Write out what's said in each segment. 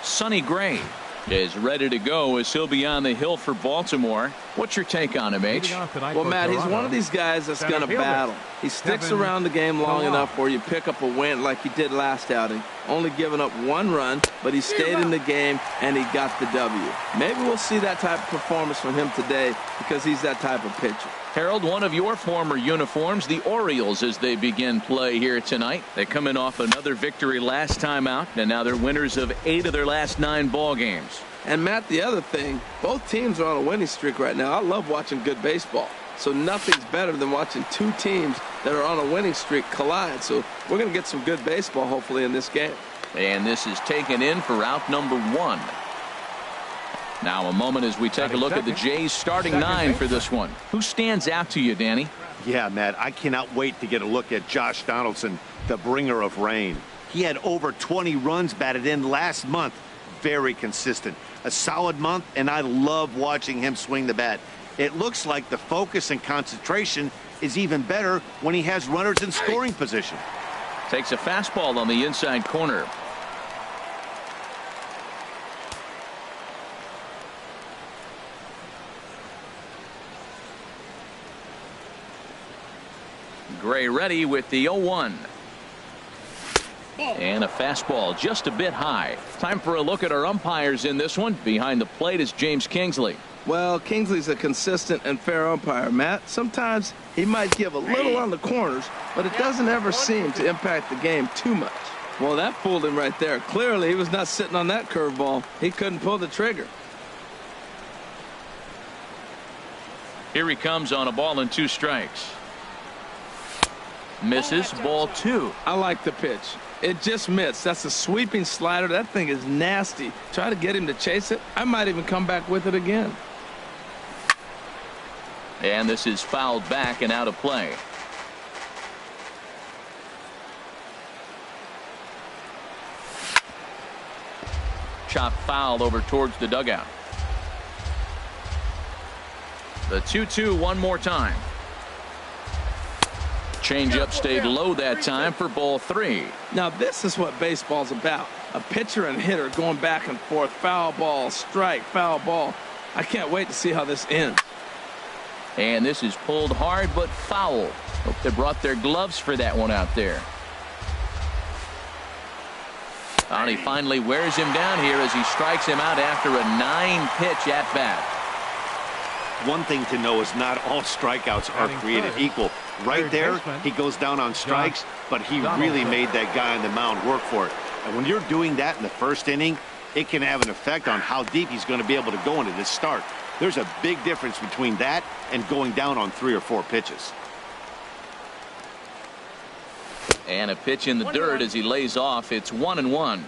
Sonny Gray is ready to go as he'll be on the hill for Baltimore. What's your take on him, H? Well, Matt, he's one of these guys that's going to battle. He sticks around the game long enough where you pick up a win like he did last outing. Only giving up one run, but he stayed in the game and he got the W. Maybe we'll see that type of performance from him today because he's that type of pitcher. Harold, one of your former uniforms, the Orioles, as they begin play here tonight. They come in off another victory last time out, and now they're winners of 8 of their last 9 ball games. And, Matt, the other thing, both teams are on a winning streak right now. I love watching good baseball. So nothing's better than watching two teams that are on a winning streak collide. So we're going to get some good baseball, hopefully, in this game. And this is taken in for out number 1. Now a moment as we take a look at the Jays starting 9 for this one. Who stands out to you, Danny? Yeah, Matt, I cannot wait to get a look at Josh Donaldson, the bringer of rain. He had over 20 runs batted in last month. Very consistent. A solid month, and I love watching him swing the bat. It looks like the focus and concentration is even better when he has runners in scoring position. Takes a fastball on the inside corner. Gray ready with the 0-1. And a fastball just a bit high. Time for a look at our umpires in this one. Behind the plate is James Kingsley. Well, Kingsley's a consistent and fair umpire, Matt. Sometimes he might give a little on the corners, but it doesn't ever seem to impact the game too much. Well, that fooled him right there. Clearly, he was not sitting on that curveball. He couldn't pull the trigger. Here he comes on a ball and 2 strikes. Misses, ball 2. I like the pitch. It just missed. That's a sweeping slider. That thing is nasty. Try to get him to chase it. I might even come back with it again. And this is fouled back and out of play. Chop foul over towards the dugout. The 2-2 one more time. Changeup stayed low that time for ball 3. Now this is what baseball's about. A pitcher and hitter going back and forth. Foul ball, strike, foul ball. I can't wait to see how this ends. And this is pulled hard but foul. Hope they brought their gloves for that one out there. And he finally wears him down here as he strikes him out after a 9-pitch at bat. One thing to know is not all strikeouts are created equal. Right there, he goes down on strikes, but he really made that guy on the mound work for it. And when you're doing that in the first inning, it can have an effect on how deep he's going to be able to go into this start. There's a big difference between that and going down on 3 or 4 pitches. And a pitch in the dirt as he lays off. It's 1-1.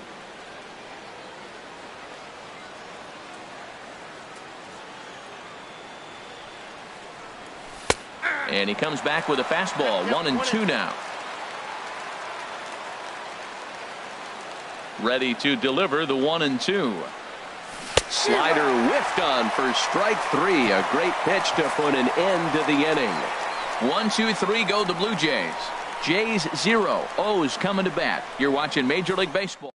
And he comes back with a fastball. 1-2 now. Ready to deliver the 1-2. Slider whiffed on for strike 3. A great pitch to put an end to the inning. 1-2-3 go the Blue Jays. Jays 0. O's coming to bat. You're watching Major League Baseball.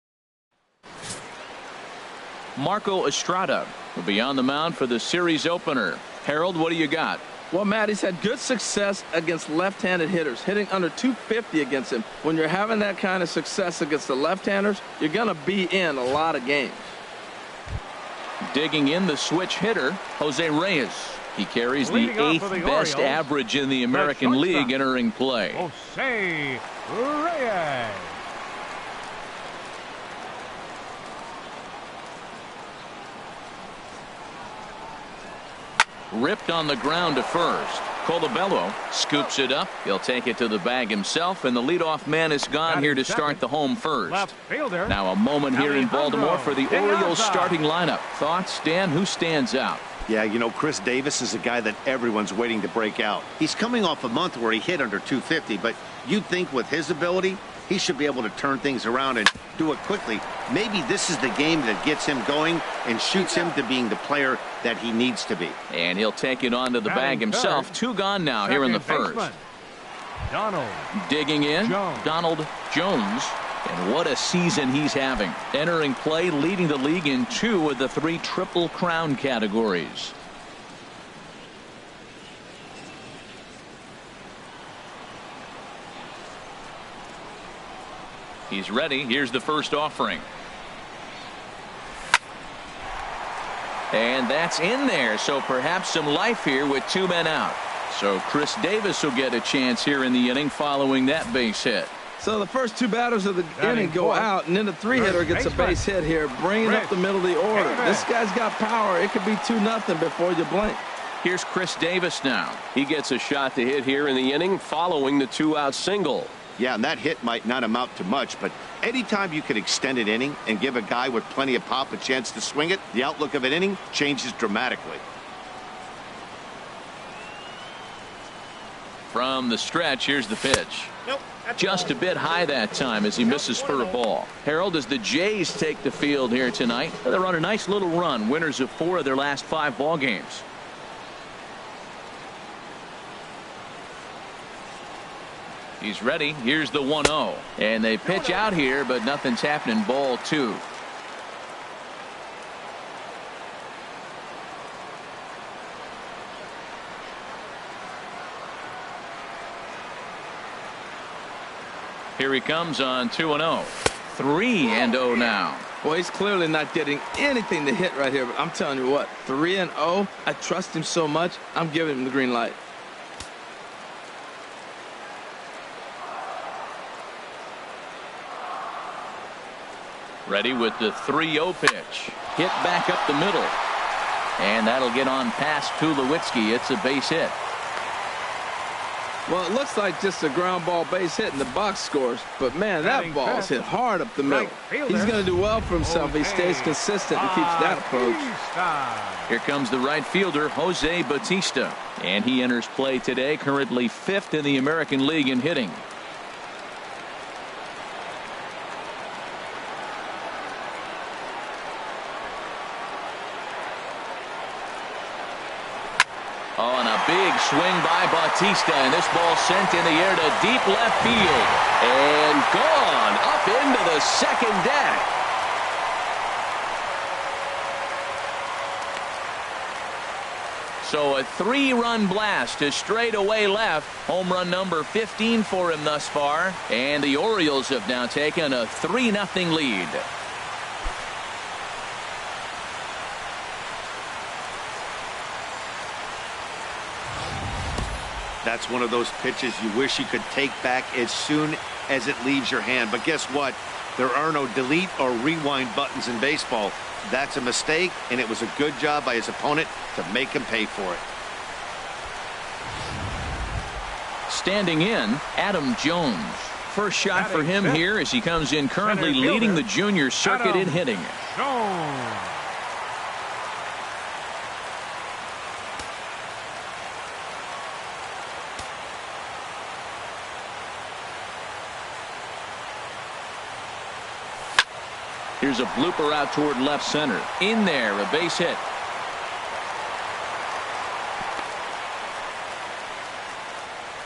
Marco Estrada will be on the mound for the series opener. Harold, what do you got? Well, Matt, he's had good success against left-handed hitters, hitting under 250 against him. When you're having that kind of success against the left-handers, you're going to be in a lot of games. Digging in the switch hitter, Jose Reyes. He carries the 8th best average in the American League entering play. Jose Reyes. Ripped on the ground to first. Colabello scoops it up. He'll take it to the bag himself, and the leadoff man is gone here to start the home first. Now a moment here in Baltimore for the Orioles starting lineup. Thoughts, Dan? Who stands out? Yeah, you know, Chris Davis is a guy that everyone's waiting to break out. He's coming off a month where he hit under 250, but you'd think with his ability, he should be able to turn things around and do it quickly. Maybe this is the game that gets him going and shoots him to being the player that he needs to be. And he'll take it onto the bag himself. 2 gone now here in the first. Donald. Digging in, Jones. Donald Jones. And what a season he's having. Entering play, leading the league in 2 of the 3 Triple Crown categories. He's ready. Here's the first offering. And that's in there, so perhaps some life here with 2 men out. So Chris Davis will get a chance here in the inning following that base hit. So the first 2 batters of the inning go out, and then the 3-hitter gets a base hit here, bringing up the middle of the order. This guy's got power. It could be 2-0 before you blink. Here's Chris Davis now. He gets a shot to hit here in the inning following the 2-out single. Yeah, and that hit might not amount to much, but anytime you can extend an inning and give a guy with plenty of pop a chance to swing it, the outlook of an inning changes dramatically. From the stretch, here's the pitch. Just a bit high that time as he misses for a ball. Harold, as the Jays take the field here tonight, they're on a nice little run, winners of 4 of their last 5 ball games. He's ready. Here's the 1-0. And they pitch out here, but nothing's happening. Ball 2. Here he comes on 2-0. 3-0 now. Well, he's clearly not getting anything to hit right here, but I'm telling you what, 3-0, I trust him so much, I'm giving him the green light. Ready with the 3-0 pitch. Hit back up the middle. And that'll get on past Tulowitzki. It's a base hit. Well, it looks like just a ground ball base hit and the box scores. But, man, that ball's hit hard up the middle. He's going to do well for himself if he stays consistent and keeps that approach. Here comes the right fielder, Jose Bautista. And he enters play today, currently 5th in the American League in hitting. Oh, and a big swing by Bautista, and this ball sent in the air to deep left field. And gone up into the second deck. So a 3-run blast to straightaway left. Home run number 15 for him thus far. And the Orioles have now taken a 3-0 lead. That's one of those pitches you wish you could take back as soon as it leaves your hand. But guess what? There are no delete or rewind buttons in baseball. That's a mistake, and it was a good job by his opponent to make him pay for it. Standing in, Adam Jones. First shot for him here as he comes in currently leading the junior circuit in hitting. Here's a blooper out toward left center. In there, a base hit.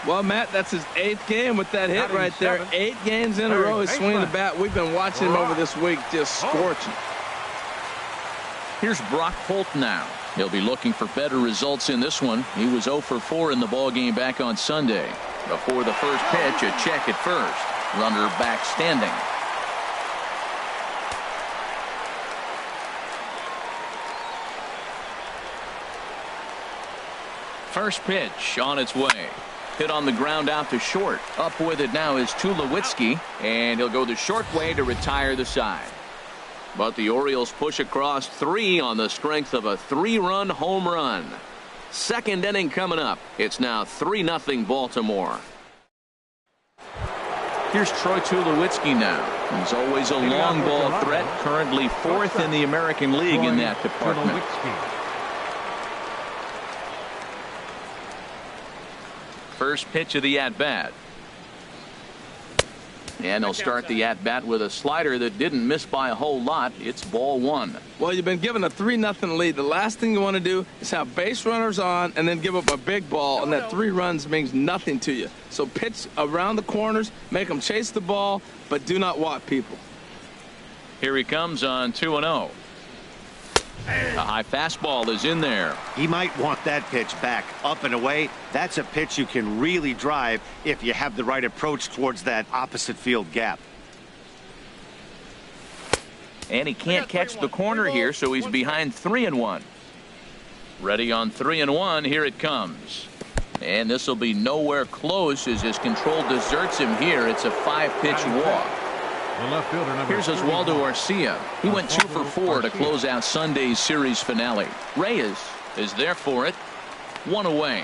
Well, Matt, that's his 8th game with that hit right there. 8 games in a row he's swinging the bat. We've been watching him over this week, just scorching. Here's Brock Holt now. He'll be looking for better results in this one. He was 0 for 4 in the ballgame back on Sunday. Before the first pitch, a check at first. Runner back standing. First pitch on its way. Hit on the ground out to short. Up with it now is Tulowitzki, and he'll go the short way to retire the side. But the Orioles push across 3 on the strength of a 3-run home run. Second inning coming up. It's now 3-0 Baltimore. Here's Troy Tulowitzki now. He's always a long ball threat, currently 4th in the American League in that department. First pitch of the at-bat. And they'll start the at-bat with a slider that didn't miss by a whole lot. It's ball one. Well, you've been given a 3-0 lead. The last thing you want to do is have base runners on and then give up a big ball, and that 3 runs means nothing to you. So pitch around the corners, make them chase the ball, but do not walk people. Here he comes on 2-0. A high fastball is in there. He might want that pitch back, up and away. That's a pitch you can really drive if you have the right approach towards that opposite field gap. And he can't catch the corner here, so he's behind 3-1. Ready on 3-1. Here it comes. And this will be nowhere close as his control deserts him here. It's a 5-pitch walk. Here's Oswaldo Arcia. He went 2 for 4 to close out Sunday's series finale. Reyes is there for it. 1 away.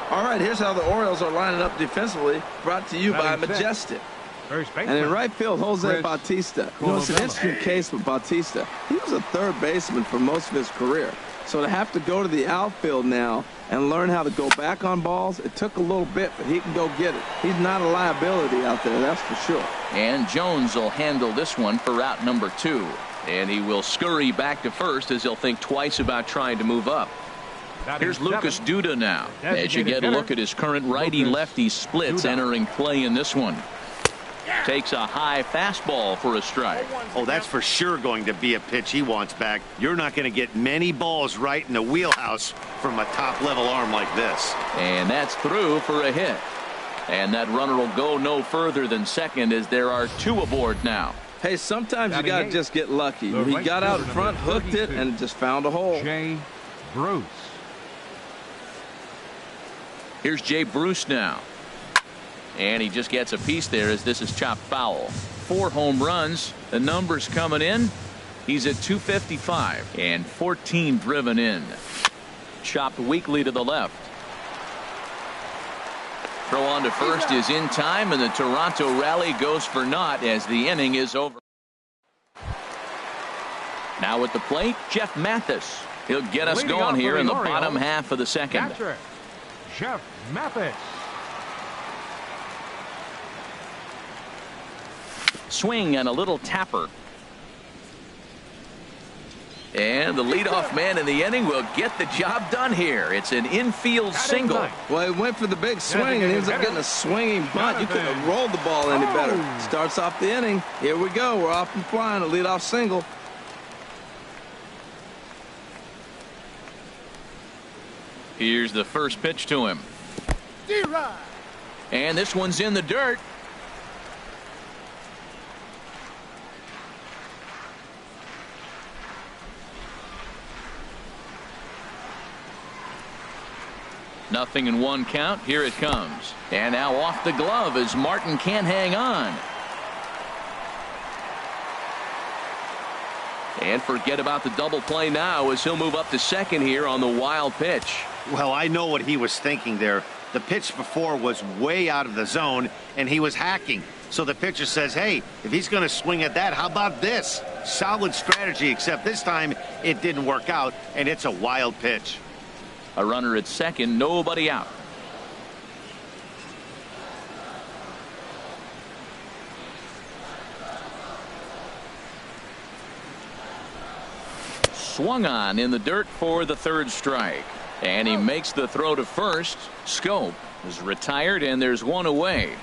All right, here's how the Orioles are lining up defensively, brought to you by Majestic. And in right field, Jose Bautista. You know, it's an interesting case with Bautista. He was a third baseman for most of his career. So to have to go to the outfield now and learn how to go back on balls, it took a little bit, but he can go get it. He's not a liability out there, that's for sure. And Jones will handle this one for out number 2. And he will scurry back to first as he'll think twice about trying to move up. Here's Lucas Duda now as you get a look at his current righty-lefty splits entering play in this one. Takes a high fastball for a strike. Oh, that's for sure going to be a pitch he wants back. You're not going to get many balls right in the wheelhouse from a top-level arm like this. And that's through for a hit. And that runner will go no further than second as there are 2 aboard now. Hey, sometimes you got to just get lucky. He got out in front, hooked it, and just found a hole. Jay Bruce. Here's Jay Bruce now. And he just gets a piece there as this is chopped foul. 4 home runs. The numbers coming in. He's at 255 and 14 driven in. Chopped weakly to the left. Throw on to first is in time, and the Toronto rally goes for naught as the inning is over. Now at the plate, Jeff Mathis. He'll get us going here in the bottom half of the second. Catcher, Jeff Mathis. Swing and a little tapper. And the leadoff man in the inning will get the job done here. It's an infield single. Well, he went for the big swing and he ends up getting a swinging bunt. You couldn't have rolled the ball any better. Starts off the inning. Here we go. We're off and flying. A leadoff single. Here's the first pitch to him. And this one's in the dirt. Nothing in 1 count. Here it comes. And now off the glove as Martin can't hang on. And forget about the double play now as he'll move up to second here on the wild pitch. Well, I know what he was thinking there. The pitch before was way out of the zone, and he was hacking. So the pitcher says, hey, if he's going to swing at that, how about this? Solid strategy, except this time it didn't work out, and it's a wild pitch. A runner at second, nobody out. Swung on in the dirt for the 3rd strike. And he makes the throw to first. Scope is retired, and there's 1 away.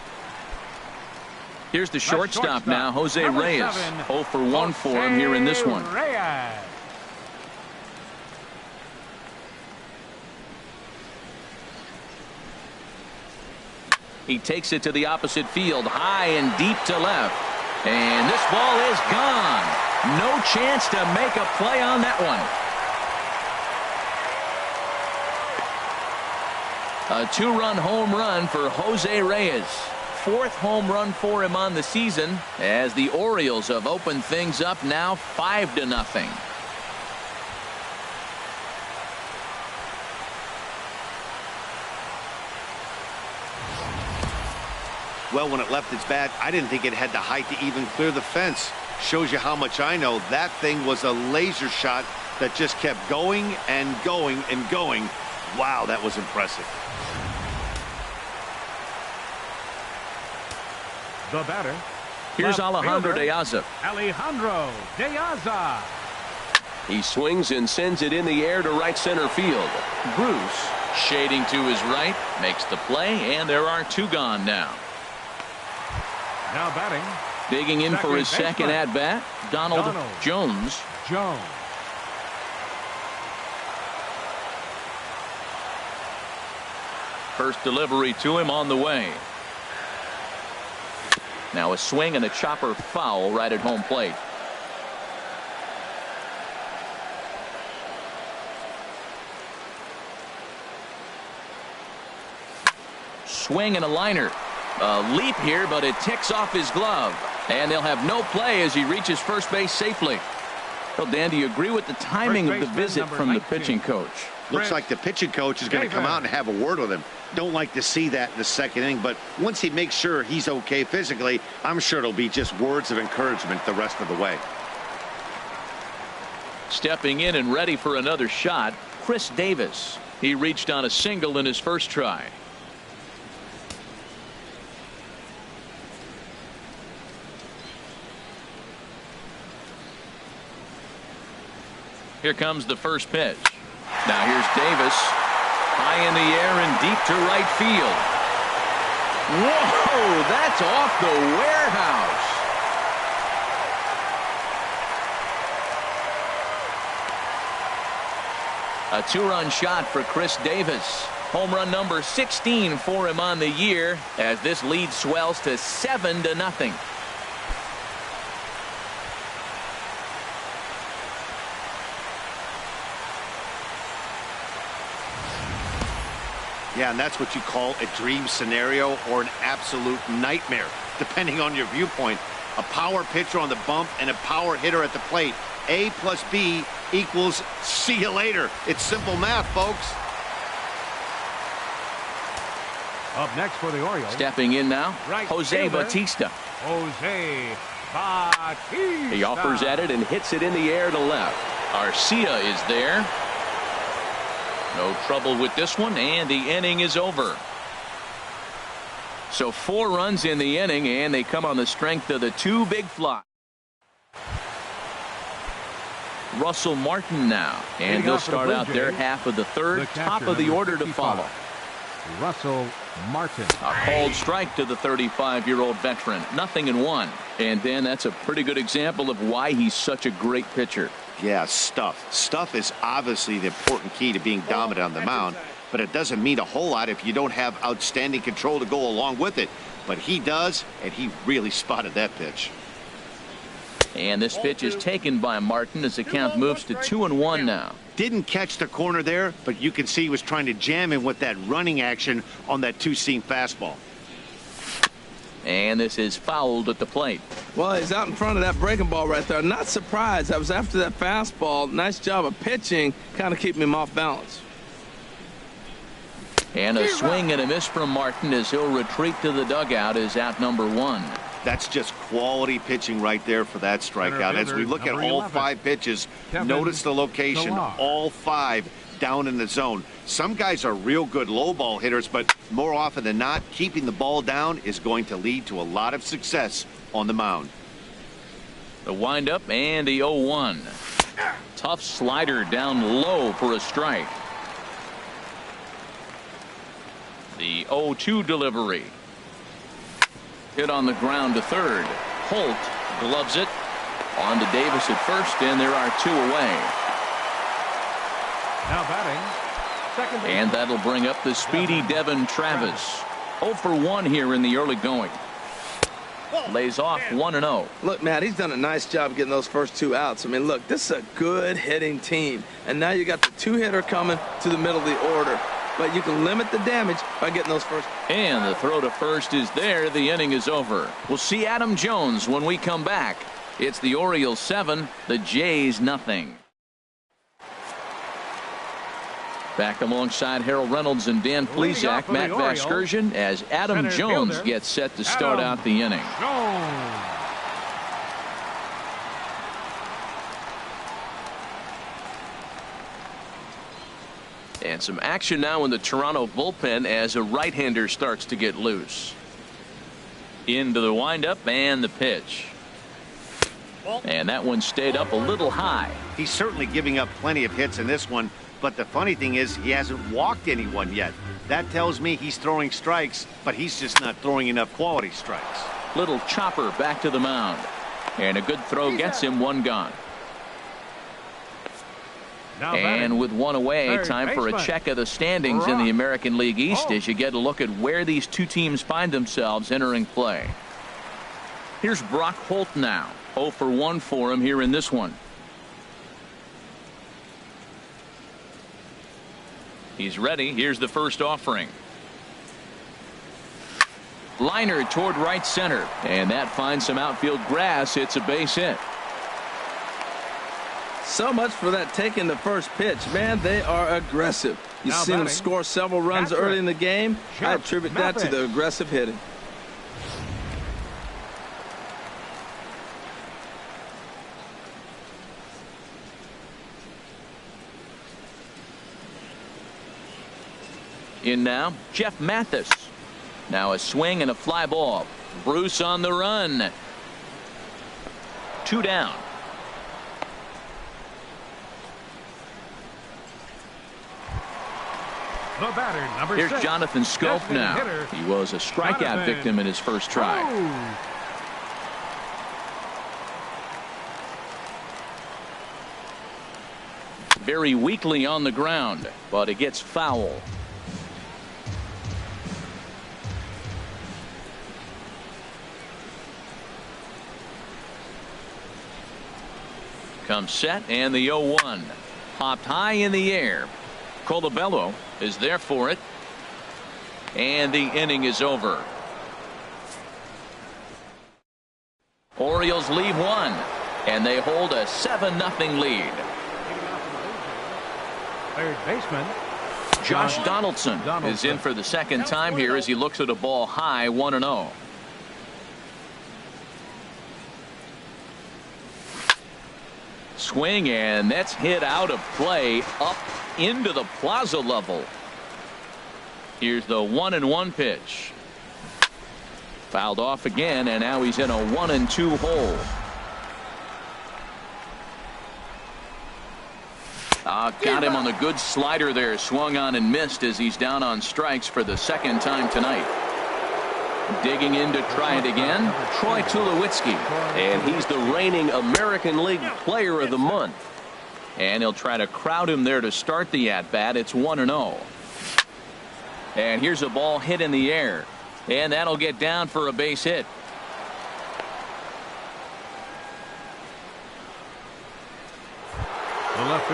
Here's the shortstop now, Jose Reyes. 0 for 1 for him here in this one. He takes it to the opposite field, high and deep to left. And this ball is gone. No chance to make a play on that one. A 2-run home run for Jose Reyes. 4th home run for him on the season as the Orioles have opened things up now 5-0. Well, when it left its bat, I didn't think it had the height to even clear the fence. Shows you how much I know. That thing was a laser shot that just kept going and going and going. Wow, that was impressive. The batter. Here's left Alejandro fielder, De Aza. Alejandro De Aza. He swings and sends it in the air to right center field. Bruce, shading to his right, makes the play, and there are 2 gone now. Now batting. Digging in for his second at-bat, Donald Jones. Jones. First delivery to him on the way. Now a swing and a chopper foul right at home plate. Swing and a liner. A leap here, but it ticks off his glove. And they'll have no play as he reaches first base safely. Well, Dan, do you agree with the timing of the visit from the pitching coach? Looks like the pitching coach is going to come out and have a word with him. Don't like to see that in the second inning, but once he makes sure he's okay physically, I'm sure it'll be just words of encouragement the rest of the way. Stepping in and ready for another shot, Chris Davis. He reached on a single in his first try. Here comes the first pitch. Now here's Davis. High in the air and deep to right field. Whoa, that's off the warehouse. A 2-run shot for Chris Davis. Home run number 16 for him on the year as this lead swells to 7-0. Yeah, and that's what you call a dream scenario or an absolute nightmare, depending on your viewpoint. A power pitcher on the bump and a power hitter at the plate. A plus B equals see you later. It's simple math, folks. Up next for the Orioles. Stepping in now, Right Jose fielder, Bautista. Jose Bautista. He offers at it and hits it in the air to left. Arcia is there. No trouble with this one, and the inning is over. So 4 runs in the inning, and they come on the strength of the 2 big fly. Russell Martin now, and he'll start out their half of the third, top of the order to follow. Russell Martin. A called strike to the 35-year-old veteran. 0-1. And Dan, that's a pretty good example of why he's such a great pitcher. Yeah, stuff. Stuff is obviously the important key to being dominant on the mound, but it doesn't mean a whole lot if you don't have outstanding control to go along with it. But he does, and he really spotted that pitch. And this pitch is taken by Martin as the count moves to 2-1 now. Didn't catch the corner there, but you can see he was trying to jam him with that running action on that 2-seam fastball. And this is fouled at the plate. Well, he's out in front of that breaking ball right there. Not surprised. I was after that fastball. Nice job of pitching, kind of keeping him off balance. And a swing and a miss from Martin as he'll retreat to the dugout is out number 1. That's just quality pitching right there for that strikeout. As we look at all 5 pitches, notice the location, all 5 down in the zone. Some guys are real good low ball hitters, but more often than not, keeping the ball down is going to lead to a lot of success on the mound. The windup and the 0-1. Tough slider down low for a strike. The 0-2 delivery. Hit on the ground to third. Holt gloves it. On to Davis at first, and there are 2 away. Now batting. Second base. And that'll bring up the speedy Devin Travis. 0 for 1 here in the early going. Lays off 1-0. Look, Matt, he's done a nice job getting those first 2 outs. I mean, look, this is a good hitting team. And now you got the 2-hitter coming to the middle of the order. But you can limit the damage by getting those first. And the throw to first is there. The inning is over. We'll see Adam Jones when we come back. It's the Orioles 7, the Jays 0. Back alongside Harold Reynolds and Dan Plesac, Matt Vasgersian, as Adam Jones gets set to start out the inning. And And some action now in the Toronto bullpen as a right-hander starts to get loose. Into the windup and the pitch. And that one stayed up a little high. He's certainly giving up plenty of hits in this one, but the funny thing is he hasn't walked anyone yet. That tells me he's throwing strikes, but he's just not throwing enough quality strikes. Little chopper back to the mound. And a good throw gets him one gone. And with one away, time for a check of the standings in the American League East as you get a look at where these two teams find themselves entering play. Here's Brock Holt now. 0 for 1 for him here in this one. He's ready. Here's the first offering. Liner toward right center. And that finds some outfield grass. It's a base hit. So much for that taking the first pitch. Man, they are aggressive. You've seen them score several runs early in the game. I attribute that to the aggressive hitting. In now, Jeff Mathis. Now a swing and a fly ball. Bruce on the run. 2 down. The batter, number Here's 6. Jonathan Scope now. He was a strikeout victim in his first try. Very weakly on the ground, but it gets foul. Comes set and the 0-1. Popped high in the air. Colabello is there for it. And the inning is over. Orioles leave one. And they hold a 7-0 lead. Third baseman Josh Donaldson is in for the second time here as he looks at a ball high 1-0. Swing, and that's hit out of play up into the plaza level. Here's the 1-1 pitch. Fouled off again, and now he's in a 1-2 hole. Got him on the good slider there. Swung on and missed as he's down on strikes for the second time tonight. Digging in to try it again, Troy Tulowitzki. And he's the reigning American League Player of the Month. And he'll try to crowd him there to start the at-bat. It's 1-0. And here's a ball hit in the air. And that'll get down for a base hit.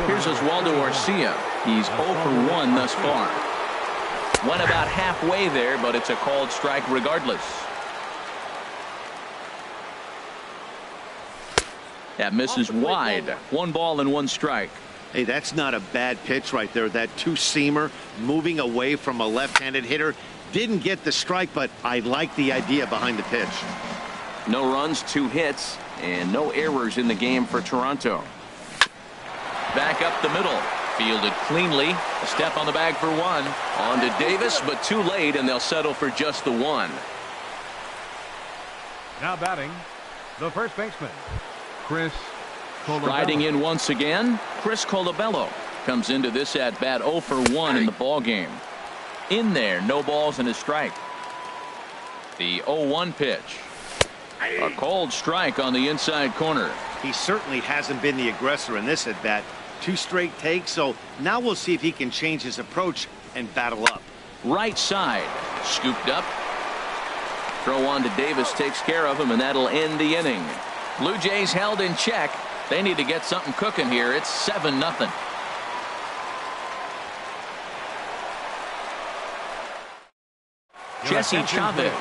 Here's Oswaldo Arcia. He's 0 for 1 thus far. Went about halfway there, but it's a called strike regardless. That misses wide. 1 ball and 1 strike. Hey, that's not a bad pitch right there. That two-seamer moving away from a left-handed hitter. Didn't get the strike, but I like the idea behind the pitch. No runs, 2 hits, and no errors in the game for Toronto. Back up the middle. Fielded cleanly. A step on the bag for 1. On to Davis, but too late, and they'll settle for just the 1. Now batting, the first baseman, Chris Colabello. Riding in once again, Chris Colabello comes into this at-bat 0 for 1 in the ball game. In there, no balls and a strike. The 0-1 pitch. A cold strike on the inside corner. He certainly hasn't been the aggressor in this at-bat. 2 straight takes, so now we'll see if he can change his approach and battle up. Right side, scooped up. Throw on to Davis takes care of him, and that'll end the inning. Blue Jays held in check. They need to get something cooking here. It's 7-0. Jesse Chavez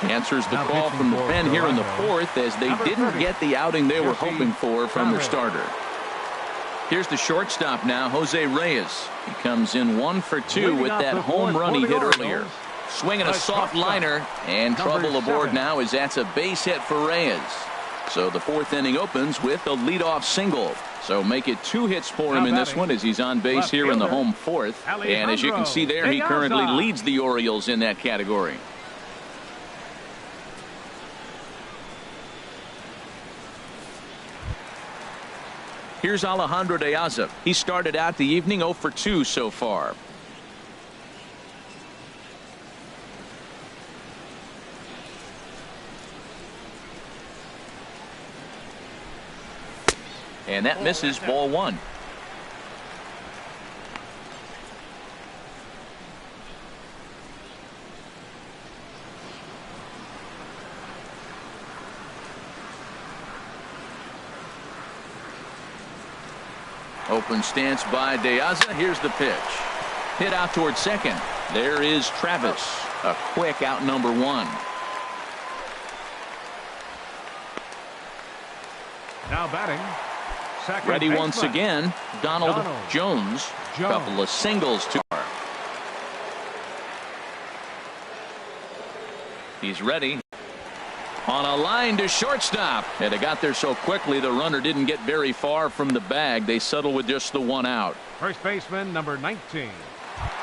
answers the call from the pen here in the 4th as they didn't get the outing they were hoping for from their starter. Here's the shortstop now, Jose Reyes. He comes in 1 for 2 with that home run he hit earlier. Swinging a soft liner, and trouble aboard now as that's a base hit for Reyes. So the fourth inning opens with a leadoff single. So make it 2 hits for him in this one as he's on base here in the home fourth. And as you can see there, he currently leads the Orioles in that category. Here's Alejandro De Aza. He started out the evening 0 for 2 so far. And that misses, ball 1. Open stance by De Aza. Here's the pitch. Hit out towards second. There is Travis. A quick out, number 1. Now batting. Second Ready baseman. once again, Donald Jones. Couple of singles to her. He's ready. On a line to shortstop. And it got there so quickly the runner didn't get very far from the bag. They settle with just the 1 out. First baseman number 19,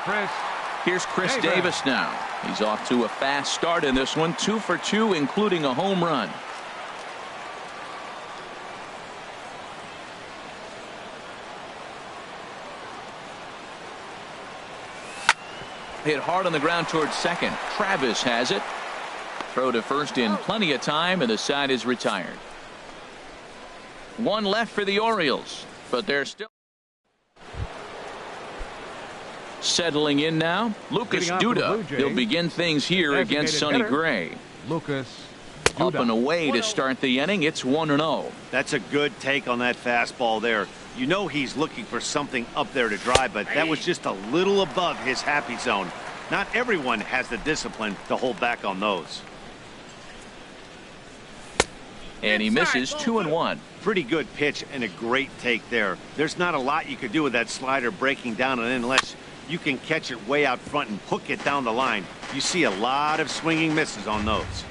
Chris. Here's Chris Davis now. He's off to a fast start in this one. 2 for 2, including a home run. Hit hard on the ground towards second. Travis has it. Throw to first in plenty of time, and the side is retired. 1 left for the Orioles, but they're still settling in now. Lucas Duda. He'll begin things here against Sonny Gray. Lucas Up and away to start the inning. It's 1-0. That's a good take on that fastball there. You know he's looking for something up there to drive, but that was just a little above his happy zone. Not everyone has the discipline to hold back on those. And he misses 2-1. Pretty good pitch and a great take there. There's not a lot you could do with that slider breaking down, and unless you can catch it way out front and hook it down the line, you see a lot of swinging misses on those.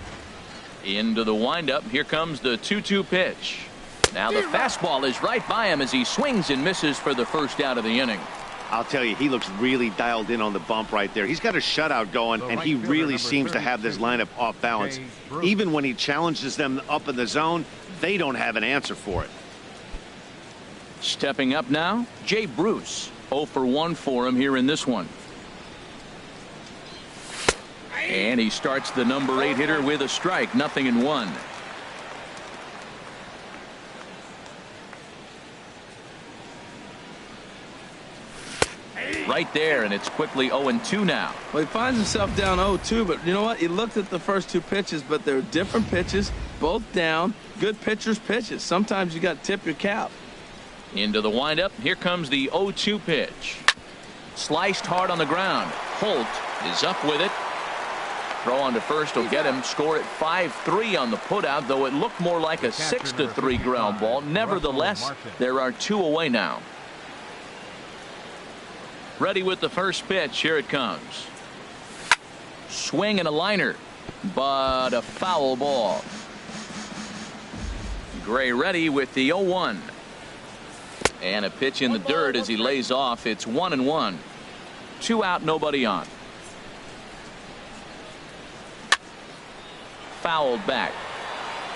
Into the windup. Here comes the 2-2 pitch. Now the fastball is right by him as he swings and misses for the first out of the inning. I'll tell you, he looks really dialed in on the bump right there. He's got a shutout going, and he really seems to have this lineup off balance. Even when he challenges them up in the zone, they don't have an answer for it. Stepping up now, Jay Bruce. 0 for 1 for him here in this one. And he starts the number 8 hitter with a strike. 0-1. Right there, and it's quickly 0-2 now. Well, he finds himself down 0-2, but you know what? He looked at the first 2 pitches, but they're different pitches, both down. Good pitchers' pitches. Sometimes you got to tip your cap. Into the windup. Here comes the 0-2 pitch. Sliced hard on the ground. Holt is up with it. Throw on to first will get him. Score at 5-3 on the putout, though it looked more like a 6-3 ground ball. Nevertheless, there are 2 away now. Ready with the first pitch. Here it comes. Swing and a liner, but a foul ball. Gray ready with the 0-1. And a pitch in the dirt as he lays off. It's 1-1. 2 out, nobody on. Fouled back.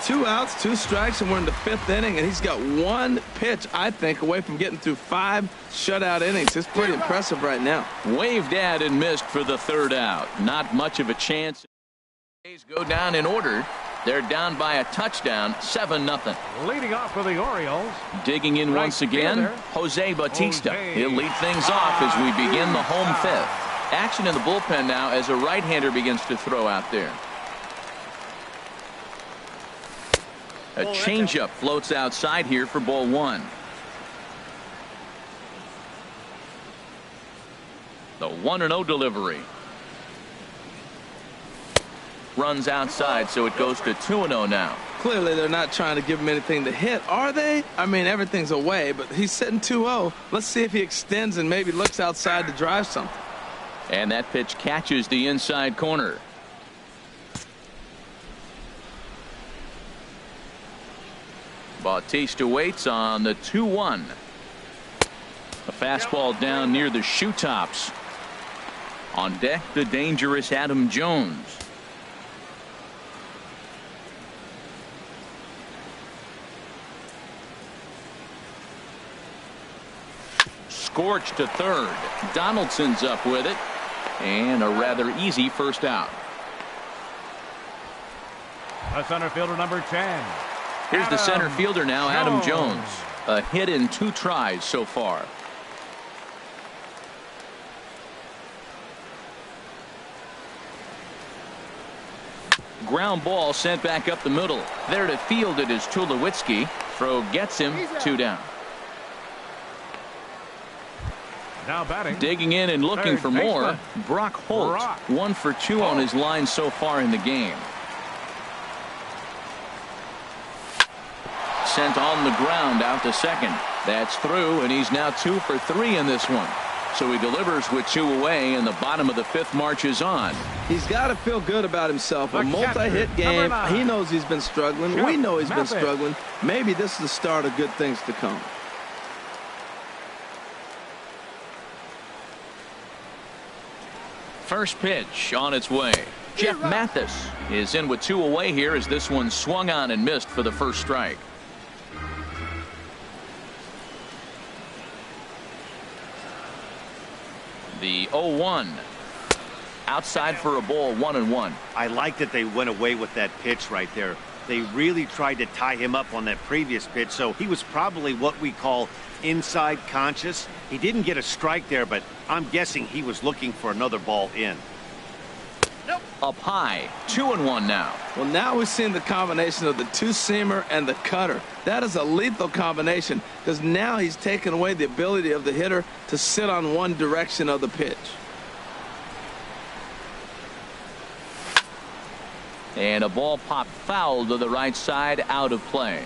2 outs, 2 strikes, and we're in the 5th inning, and he's got 1 pitch, I think, away from getting through 5 shutout innings. It's pretty impressive right now. Waved at and missed for the 3rd out. Not much of a chance. A's go down in order. They're down by a touchdown, 7-0. Leading off for the Orioles. Digging in once again, Jose Bautista. He'll lead things off as we begin the home 5th. Action in the bullpen now as a right-hander begins to throw out there. A changeup floats outside here for ball 1. The 1-0 delivery. Runs outside, so it goes to 2-0 now. Clearly, they're not trying to give him anything to hit, are they? I mean, everything's away, but he's sitting 2-0. Let's see if he extends and maybe looks outside to drive something. And that pitch catches the inside corner. Bautista waits on the 2-1. A fastball down near the shoe tops. On deck, the dangerous Adam Jones. Scorched to third. Donaldson's up with it. And a rather easy first out. The center fielder, number 10. Here's the center fielder now, Adam Jones. A hit in 2 tries so far. Ground ball sent back up the middle. There to field it is Tulowitzki. Throw gets him. 2 down. Now batting. Digging in and looking for more. Brock Holt. 1 for 2 on his line so far in the game. Sent on the ground out to second. That's through, and he's now 2 for 3 in this one. So he delivers with 2 away, and the bottom of the 5th marches on. He's got to feel good about himself. A multi-hit game. He knows he's been struggling. We know he's been struggling. Maybe this is the start of good things to come. First pitch on its way. Jeff Mathis is in with 2 away here as this one swung on and missed for the first strike. The 0-1. Outside for a ball, 1-1. I like that they went away with that pitch right there. They really tried to tie him up on that previous pitch, so he was probably what we call inside conscious. He didn't get a strike there, but I'm guessing he was looking for another ball in. Up high, 2-1 now. Well, now we've seen the combination of the 2-seamer and the cutter. That is a lethal combination because now he's taken away the ability of the hitter to sit on one direction of the pitch. And a ball popped foul to the right side, out of play.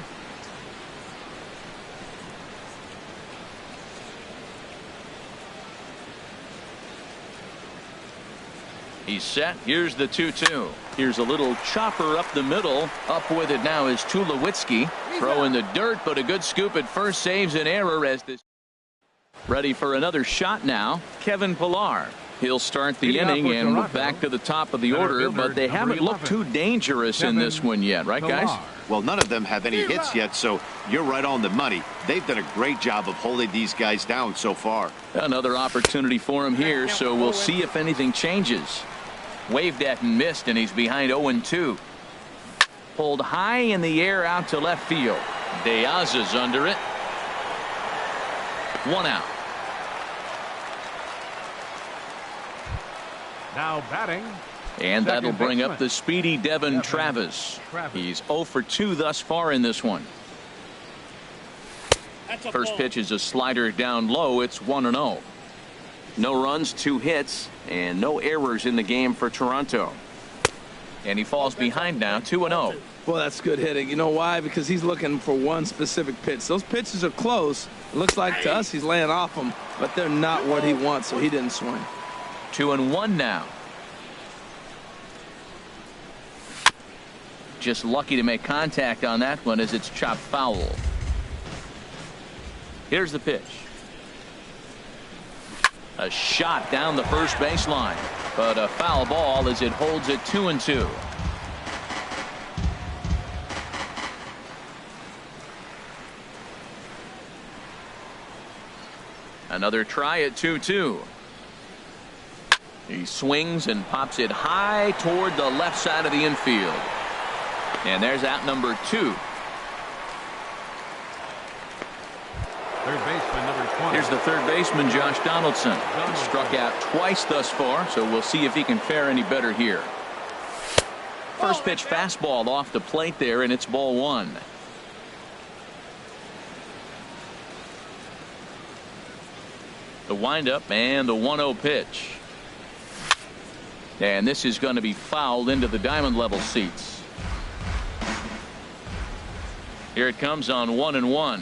He's set. Here's the 2-2. Here's a little chopper up the middle. Up with it now is Tulowitzki. Throw in the dirt, but a good scoop at first saves an error as this. Ready for another shot now. Kevin Pillar. He'll start the inning and move back to the top of the order, but they haven't looked too dangerous in this one yet, right, guys? Well, none of them have any hits yet, so you're right on the money. They've done a great job of holding these guys down so far. Another opportunity for him here, so we'll see if anything changes. Waved at and missed, and he's behind 0-2. Pulled high in the air out to left field. Diaz under it. 1 out. Now batting. And that'll bring up the speedy Devin Travis. He's 0 for 2 thus far in this one. First pitch is a slider down low. It's 1-0. No runs, 2 hits, and no errors in the game for Toronto. And he falls behind now, 2-0. Well, that's good hitting. You know why? Because he's looking for one specific pitch. Those pitches are close. It looks like to us he's laying off them, but they're not what he wants, so he didn't swing. 2-1 now. Just lucky to make contact on that one as it's chopped foul. Here's the pitch. A shot down the first baseline, but a foul ball as it holds it 2-2. Another try at 2-2. He swings and pops it high toward the left side of the infield. And there's out number 2. Third baseman, number 20. Here's the third baseman, Josh Donaldson. He struck out twice thus far, so we'll see if he can fare any better here. First pitch fastball off the plate there, and it's ball 1. The windup and the 1-0 pitch. And this is going to be fouled into the diamond level seats. Here it comes on 1-1.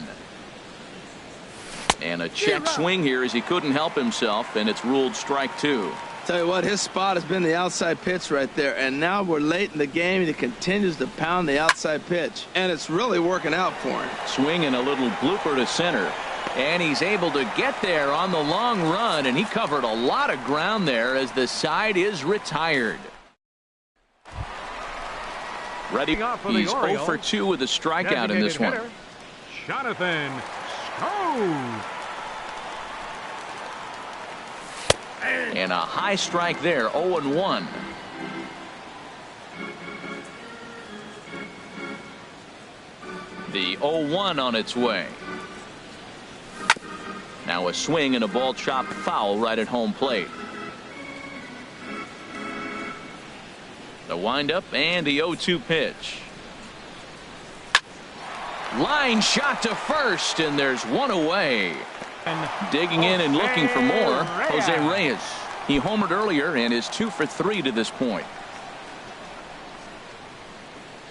And a check swing here as he couldn't help himself, and it's ruled strike 2. Tell you what, his spot has been the outside pitch right there, and now we're late in the game, and he continues to pound the outside pitch, and it's really working out for him. Swinging a little blooper to center, and he's able to get there on the long run, and he covered a lot of ground there as the side is retired. Ready? He's 0 for 2 with a strikeout in this one. Jonathan Schoen. And a high strike there, 0-1. The 0-1 on its way. Now a swing and a ball chopped foul right at home plate. The windup and the 0-2 pitch. Line shot to first, and there's one away. Digging in and looking for more, Jose Reyes. He homered earlier and is 2 for 3 to this point.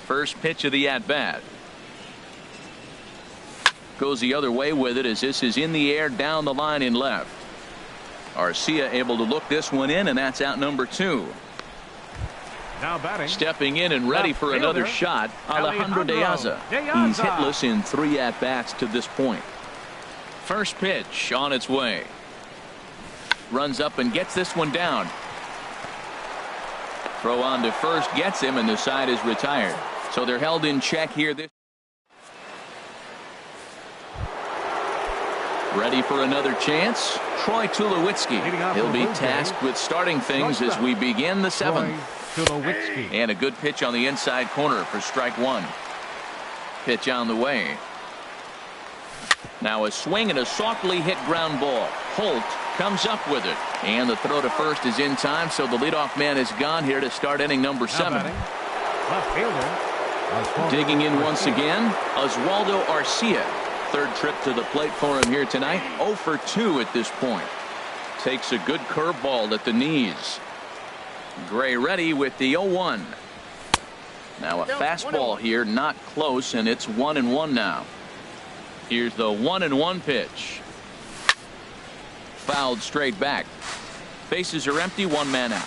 First pitch of the at-bat. Goes the other way with it as this is in the air down the line in left. Arcia able to look this one in, and that's out number 2. Now batting. Stepping in and ready for another shot, Alejandro De Aza. He's hitless in 3 at-bats to this point. First pitch on its way. Runs up and gets this one down. Throw on to first gets him, and the side is retired. So they're held in check here. Ready for another chance? Troy Tulowitzki. He'll be tasked with starting things as we begin the 7th. And a good pitch on the inside corner for strike 1. Pitch on the way. Now a swing and a softly hit ground ball. Holt comes up with it, and the throw to first is in time, so the leadoff man is gone here to start inning number 7. Digging in once again, Oswaldo Arcia. Third trip to the plate for him here tonight. 0 for 2 at this point. Takes a good curveball at the knees. Gray ready with the 0-1. Now a fastball here, not close, and it's 1-1 now. Here's the 1-1 pitch. Fouled straight back. Bases are empty, 1 man out.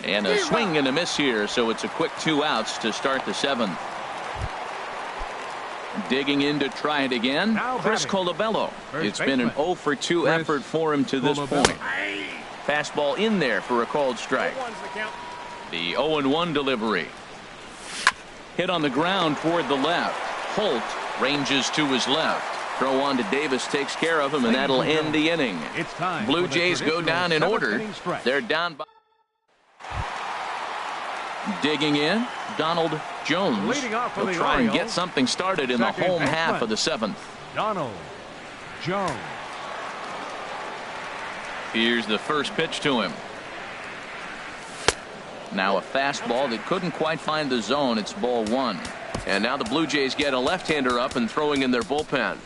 And a swing and a miss here, so it's a quick 2 outs to start the 7th. Digging in to try it again, Chris Colabello. It's been an 0 for 2 effort for him to this point. Fastball in there for a called strike. The 0-1 delivery. Hit on the ground toward the left. Holt ranges to his left. Throw on to Davis takes care of him, and that'll end the inning. Blue Jays go down in order. They're down by. Digging in, Donald Jones. He'll try and get something started in the home half of the 7th. Donald Jones. Here's the first pitch to him. Now a fastball that couldn't quite find the zone. It's ball 1. And now the Blue Jays get a left-hander up and throwing in their bullpen.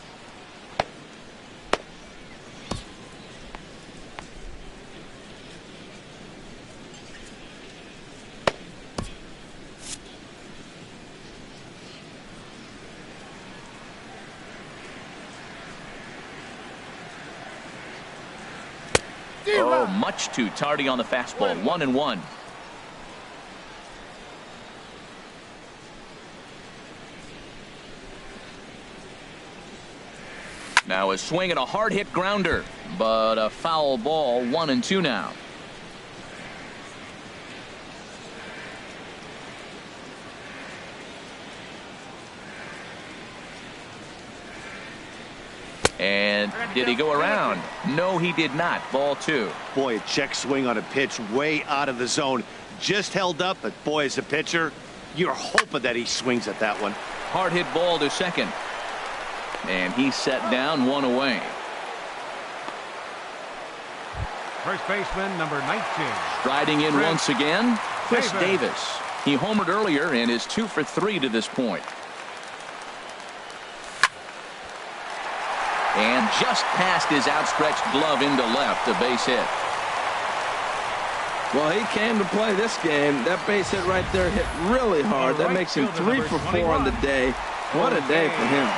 Oh, much too tardy on the fastball. 1-1. Now a swing and a hard hit grounder, but a foul ball. 1-2 now. And did he go around? No, he did not. Ball 2. Boy, a check swing on a pitch way out of the zone. Just held up, but boy, as a pitcher, you're hoping that he swings at that one. Hard hit ball to second. And he's set down, 1 away. First baseman, number 19. Striding in once again, Chris Davis. He homered earlier and is 2 for 3 to this point. And just past his outstretched glove into left, a base hit. Well, he came to play this game. That base hit right there hit really hard. That makes him 3 for 4 on the day. What a day for him.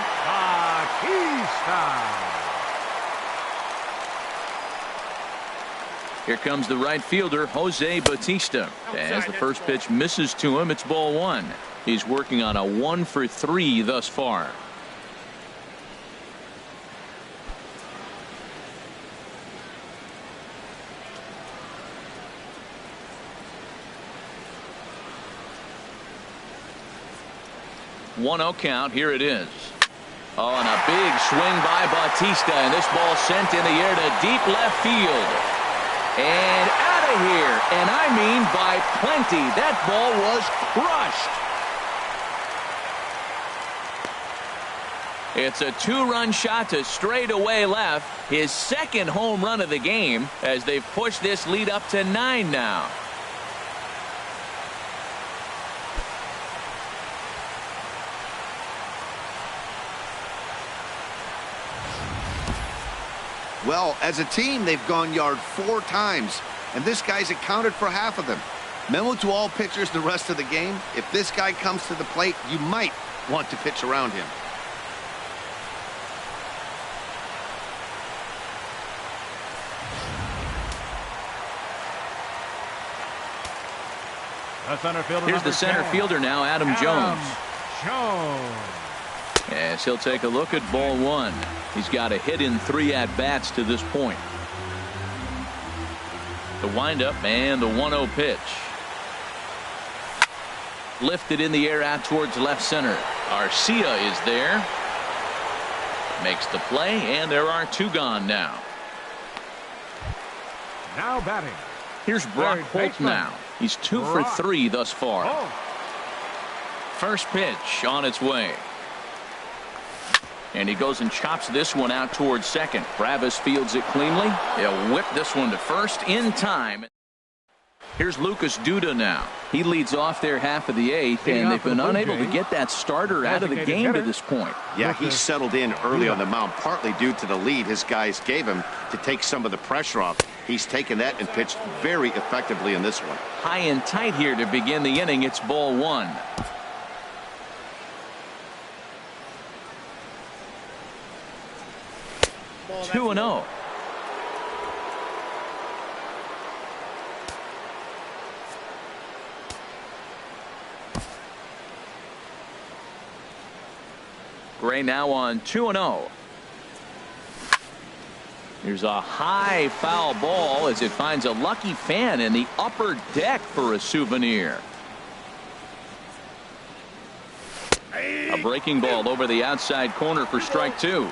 Here comes the right fielder, Jose Bautista. As the first pitch misses to him, it's ball one. He's working on a 1-for-3 thus far. One-0 count. Here it is. Oh, and a big swing by Bautista, and this ball sent in the air to deep left field. And out of here, and I mean by plenty. That ball was crushed. It's a two-run shot to straightaway left. His second home run of the game as they've pushed this lead up to 9 now. Well, as a team, they've gone yard 4 times, and this guy's accounted for half of them. Memo to all pitchers the rest of the game: if this guy comes to the plate, you might want to pitch around him. Here's the center fielder now, Adam Jones. Yes, he'll take a look at ball one. He's got a hit in 3 at-bats to this point. The windup and the 1-0 pitch. Lifted in the air out towards left center. Arcia is there. Makes the play, and there are 2 gone now. Now batting. Here's Brock Holt now. He's 2 for 3 thus far. First pitch on its way. And he goes and chops this one out towards second. Travis fields it cleanly. He'll whip this one to first in time. Here's Lucas Duda now. He leads off their half of the 8th, and they've been unable to get that starter out of the game to this point. Yeah, he settled in early on the mound, partly due to the lead his guys gave him to take some of the pressure off. He's taken that and pitched very effectively in this one. High and tight here to begin the inning. It's ball one. Ball 2-0. Gray now on 2-0. Here's a high foul ball as it finds a lucky fan in the upper deck for a souvenir. A breaking ball over the outside corner for strike 2.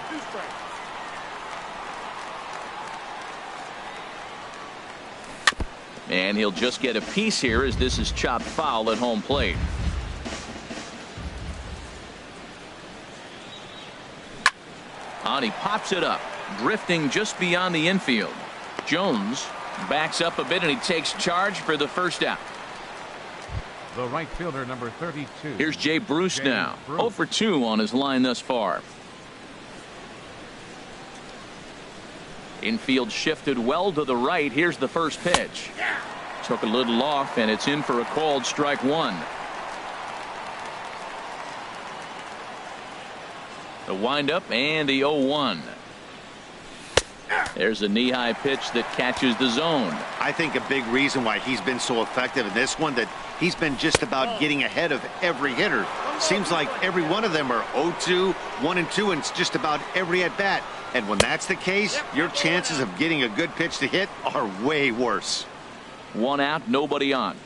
And he'll just get a piece here as this is chopped foul at home plate. And he pops it up, drifting just beyond the infield. Jones backs up a bit and he takes charge for the first out. The right fielder, number 32. Here's Jay Bruce now. 0 for 2 on his line thus far. Infield shifted well to the right. Here's the first pitch. Took a little off, and it's in for a called strike 1. The windup and the 0-1. There's a knee-high pitch that catches the zone. I think a big reason why he's been so effective in this one, that he's been just about getting ahead of every hitter. Seems like every one of them are 0-2, 1-2, and it's just about every at-bat. And when that's the case, your chances of getting a good pitch to hit are way worse. 1 out, nobody on.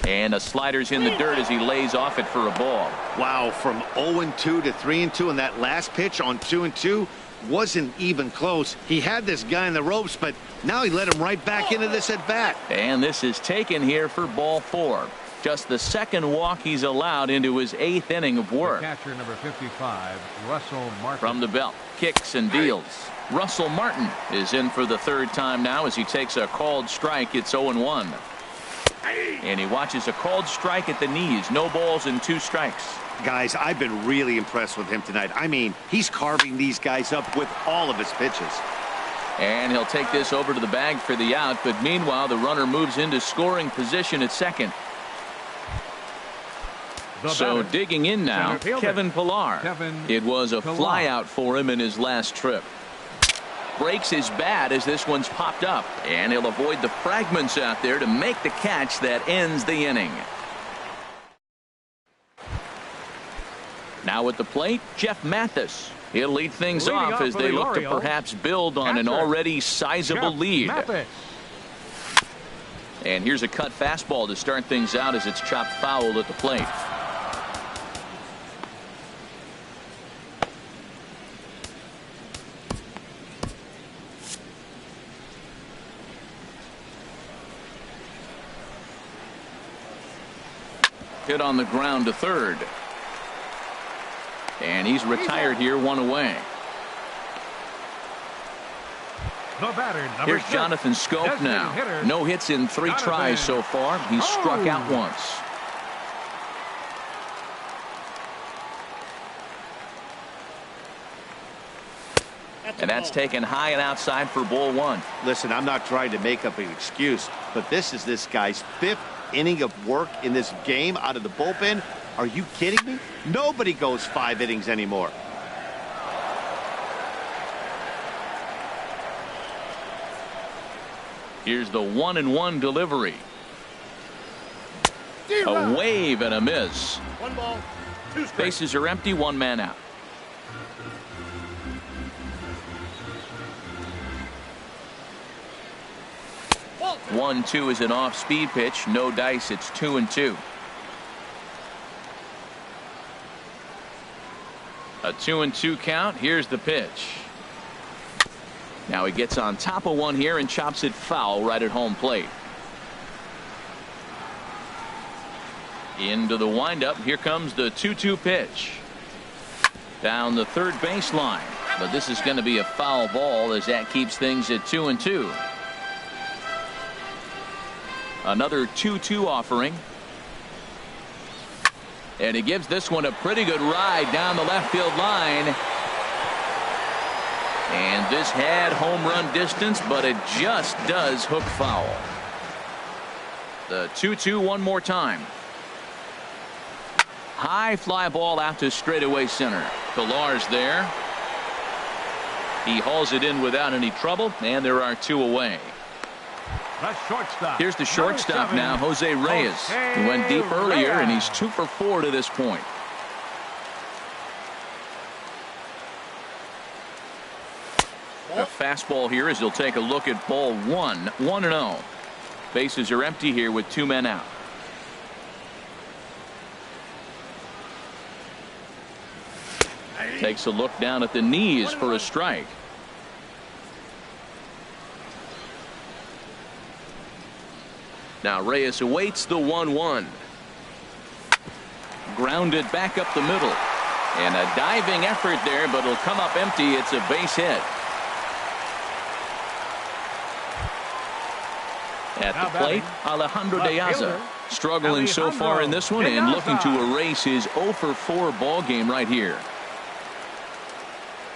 And a slider's in the dirt as he lays off it for a ball. Wow, from 0-2 to 3-2, and that last pitch on 2-2 wasn't even close. He had this guy in the ropes, but now he let him right back into this at bat. And this is taken here for ball 4. Just the second walk he's allowed into his 8th inning of work. The catcher, number 55, Russell Martin. From the belt, kicks and deals. Russell Martin is in for the 3rd time now as he takes a called strike. It's 0-1. And he watches a called strike at the knees. No balls and 2 strikes. Guys, I've been really impressed with him tonight. I mean, he's carving these guys up with all of his pitches. And he'll take this over to the bag for the out. But meanwhile, the runner moves into scoring position at second. So digging in now, Kevin Pillar. It was a flyout for him in his last trip. Breaks his bat as this one's popped up, and he'll avoid the fragments out there to make the catch that ends the inning. Now at the plate, Jeff Mathis. He'll lead things off as they look to perhaps build on an already sizable lead. And here's a cut fastball to start things out as it's chopped foul at the plate. Hit on the ground to third. And he's retired here, one away. Here's Jonathan Scope now. No hits in 3 tries so far. He's struck out once. And that's taken high and outside for ball 1. Listen, I'm not trying to make up an excuse, but this is this guy's 5th inning of work in this game out of the bullpen. Are you kidding me? Nobody goes 5 innings anymore. Here's the 1-1 delivery. A wave and a miss. 1 ball, 2 strikes. Bases are empty, 1 man out. Ball 1-2 is an off-speed pitch. No dice. It's 2-2. A 2-2 count. Here's the pitch. Now he gets on top of one here and chops it foul right at home plate. Into the windup. Here comes the 2-2 pitch. Down the third baseline. But this is going to be a foul ball as that keeps things at 2-2. Another 2-2 offering. And he gives this one a pretty good ride down the left field line. And this had home run distance, but it just does hook foul. The 2-2 one more time. High fly ball out to straightaway center. Pillar's there. He hauls it in without any trouble, and there are 2 away. Here's the shortstop now, Jose Reyes. He went deep earlier, and he's 2 for 4 to this point. A fastball here as he'll take a look at ball 1. 1-0. Bases are empty here with 2 men out. Takes a look down at the knees for a strike. Now Reyes awaits the 1-1. Grounded back up the middle. And a diving effort there, but it'll come up empty. It's a base hit. At the plate, Alejandro De Aza. Struggling so far in this one and looking to erase his 0 for 4 ball game right here.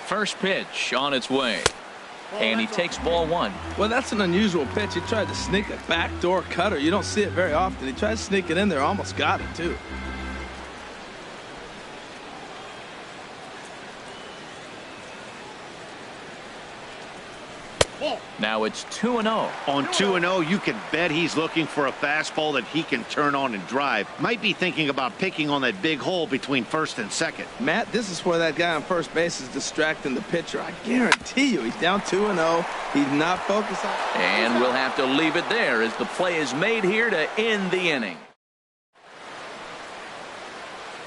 First pitch on its way. And he takes ball 1. Well, that's an unusual pitch. He tried to sneak a backdoor cutter. You don't see it very often. He tried to sneak it in there. Almost got it, too. Now it's 2-0. On 2-0, you can bet he's looking for a fastball that he can turn on and drive. Might be thinking about picking on that big hole between first and second. Matt, this is where that guy on first base is distracting the pitcher. I guarantee you he's down 2-0. He's not focused on. And we'll have to leave it there as the play is made here to end the inning.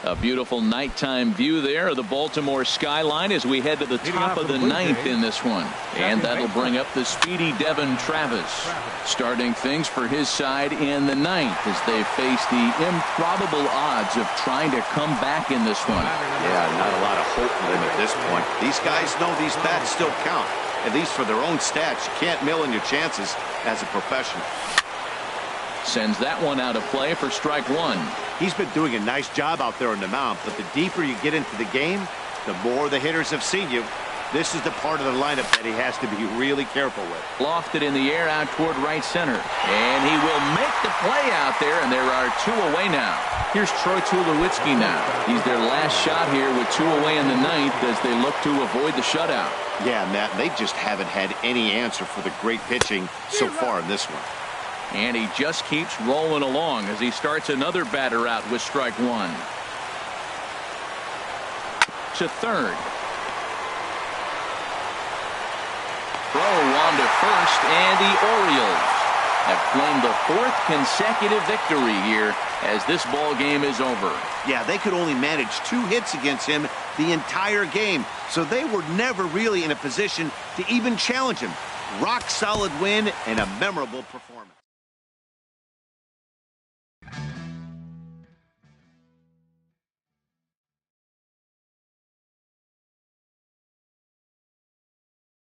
A beautiful nighttime view there of the Baltimore skyline as we head to the top of the 9th in this one. And that'll bring up the speedy Devin Travis, starting things for his side in the 9th as they face the improbable odds of trying to come back in this one. Yeah, not a lot of hope for them at this point. These guys know these bats still count, at least for their own stats. You can't mill in your chances as a professional. Sends that one out of play for strike 1. He's been doing a nice job out there on the mound, but the deeper you get into the game, the more the hitters have seen you. This is the part of the lineup that he has to be really careful with. Lofted in the air out toward right center. And he will make the play out there, and there are 2 away now. Here's Troy Tulowitzki now. He's their last shot here with 2 away in the 9th as they look to avoid the shutout. Yeah, Matt, they just haven't had any answer for the great pitching so far in this one. And he just keeps rolling along as he starts another batter out with strike 1. To third. Throw on to first, and the Orioles have claimed the 4th consecutive victory here as this ball game is over. Yeah, they could only manage 2 hits against him the entire game, so they were never really in a position to even challenge him. Rock solid win and a memorable performance.